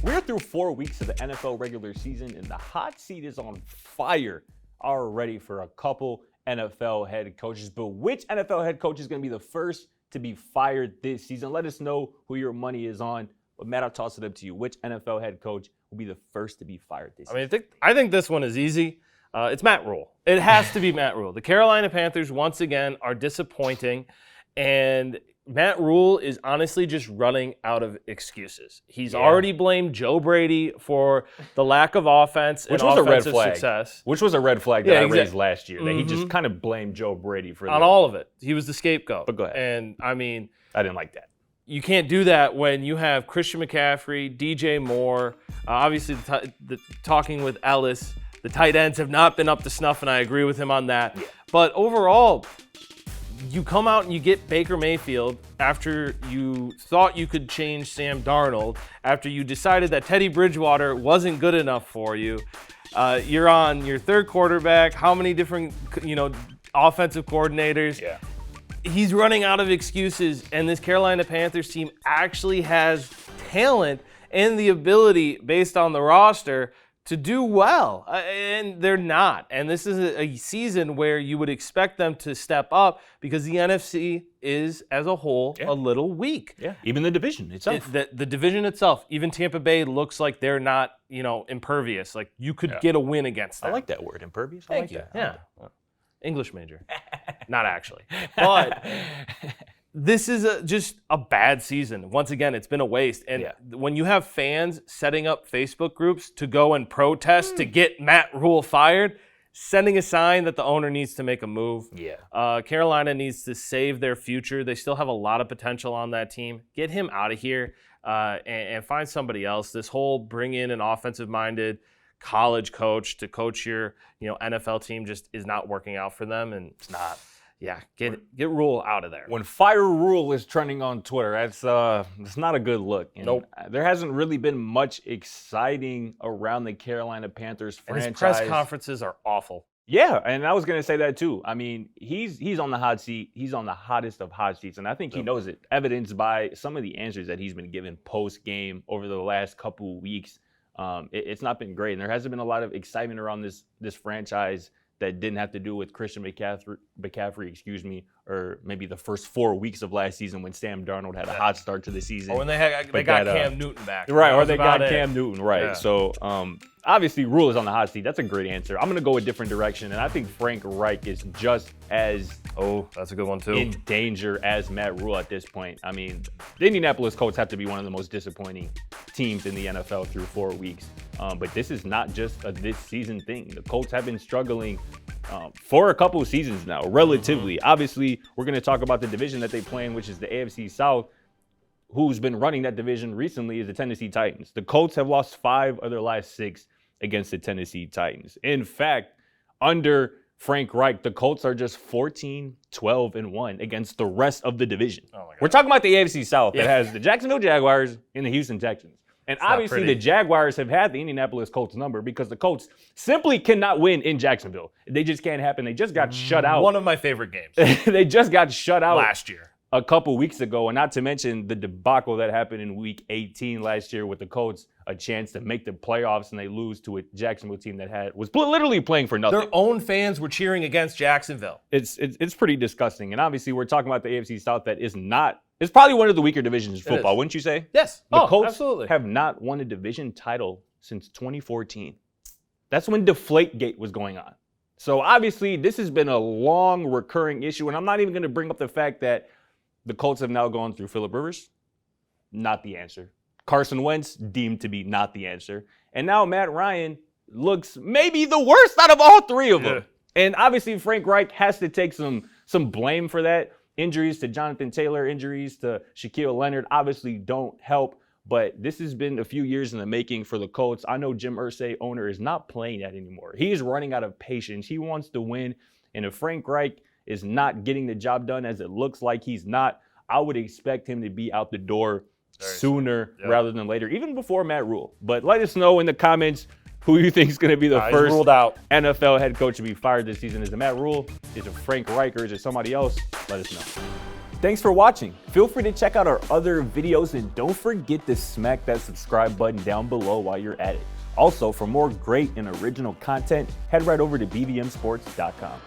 We're through 4 weeks of the NFL regular season, and the hot seat is on fire already for a couple NFL head coaches. But which NFL head coach is going to be the first to be fired this season? Let us know who your money is on. But Matt, I'll toss it up to you. Which NFL head coach will be the first to be fired this season? I think this one is easy. It's Matt Rule. It has to be Matt Rule. The Carolina Panthers, once again, are disappointing. And Matt Rule is honestly just running out of excuses. He's already blamed Joe Brady for the lack of offense and offensive success. Which was a red flag that I raised last year. That he just kind of blamed Joe Brady for all of it. He was the scapegoat. But go ahead. And, I didn't like that. You can't do that when you have Christian McCaffrey, DJ Moore, obviously the talking with Ellis. The tight ends have not been up to snuff, and I agree with him on that. Yeah. But overall, you come out and you get Baker Mayfield after you thought you could change Sam Darnold, after you decided that Teddy Bridgewater wasn't good enough for you. You're on your third quarterback. How many different, offensive coordinators? Yeah. He's running out of excuses, and this Carolina Panthers team actually has talent and the ability, based on the roster, to do well, and they're not. And this is a season where you would expect them to step up because the NFC is, as a whole, a little weak. Yeah, even the division itself. The division itself, even Tampa Bay looks like they're not, impervious. Like, you could get a win against them. I like that word, impervious. Thank you. Yeah. English major. Not actually. But this is just a bad season. Once again, it's been a waste. And when you have fans setting up Facebook groups to go and protest to get Matt Rule fired, sending a sign that the owner needs to make a move. Yeah. Carolina needs to save their future. They still have a lot of potential on that team. Get him out of here and find somebody else. This whole bring in an offensive-minded college coach to coach your NFL team just is not working out for them. And it's not. Yeah, get Rule out of there. When Fire Rule is trending on Twitter, that's not a good look. And nope. There hasn't really been much exciting around the Carolina Panthers franchise. And his press conferences are awful. Yeah, and I was going to say that too. He's on the hot seat. He's on the hottest of hot seats, and I think he knows it, evidenced by some of the answers that he's been given post-game over the last couple weeks. It's not been great, and there hasn't been a lot of excitement around this franchise that didn't have to do with Christian McCaffrey, or maybe the first 4 weeks of last season when Sam Darnold had a hot start to the season. Or when they got Cam Newton back. Right, or they got Cam Newton, right. Yeah. So, obviously, Rule is on the hot seat. That's a great answer. I'm going to go a different direction, and I think Frank Reich is just as that's a good one too, in danger as Matt Rule at this point. The Indianapolis Colts have to be one of the most disappointing teams in the NFL through 4 weeks. But this is not just a this season thing. The Colts have been struggling for a couple of seasons now, relatively. Obviously, we're going to talk about the division that they play in, which is the AFC South. Who's been running that division recently is the Tennessee Titans. The Colts have lost 5 of their last 6 against the Tennessee Titans. In fact, under Frank Reich, the Colts are just 14-12-1 against the rest of the division. Oh my God. We're talking about the AFC South that has the Jacksonville Jaguars and the Houston Texans. And obviously the Jaguars have had the Indianapolis Colts number because the Colts simply cannot win in Jacksonville. They just can't happen. They just got shut out. One of my favorite games. They just got shut out last year. A couple weeks ago, and not to mention the debacle that happened in Week 18 last year with the Colts, a chance to make the playoffs, and they lose to a Jacksonville team that was literally playing for nothing. Their own fans were cheering against Jacksonville. It's pretty disgusting, and obviously we're talking about the AFC South that is not. It's probably one of the weaker divisions in football, wouldn't you say? Yes. The Colts absolutely. have not won a division title since 2014. That's when Deflategate was going on. So obviously this has been a long recurring issue, and I'm not even going to bring up the fact that the Colts have now gone through Phillip Rivers. Not the answer. Carson Wentz, deemed to be not the answer. And now Matt Ryan looks maybe the worst out of all 3 of them. And obviously Frank Reich has to take some blame for that. Injuries to Jonathan Taylor, injuries to Shaquille Leonard obviously don't help. But this has been a few years in the making for the Colts. I know Jim Irsay, owner, is not playing that anymore. He is running out of patience. He wants to win. And if Frank Reich is not getting the job done, as it looks like he's not, I would expect him to be out the door sooner rather than later, even before Matt Rule. But let us know in the comments who you think is going to be the first NFL head coach to be fired this season. Is it Matt Rule? Is it Frank Reich? Or is it somebody else? Let us know. Thanks for watching. Feel free to check out our other videos and don't forget to smack that subscribe button down below while you're at it. Also, for more great and original content, head right over to bvmsports.com.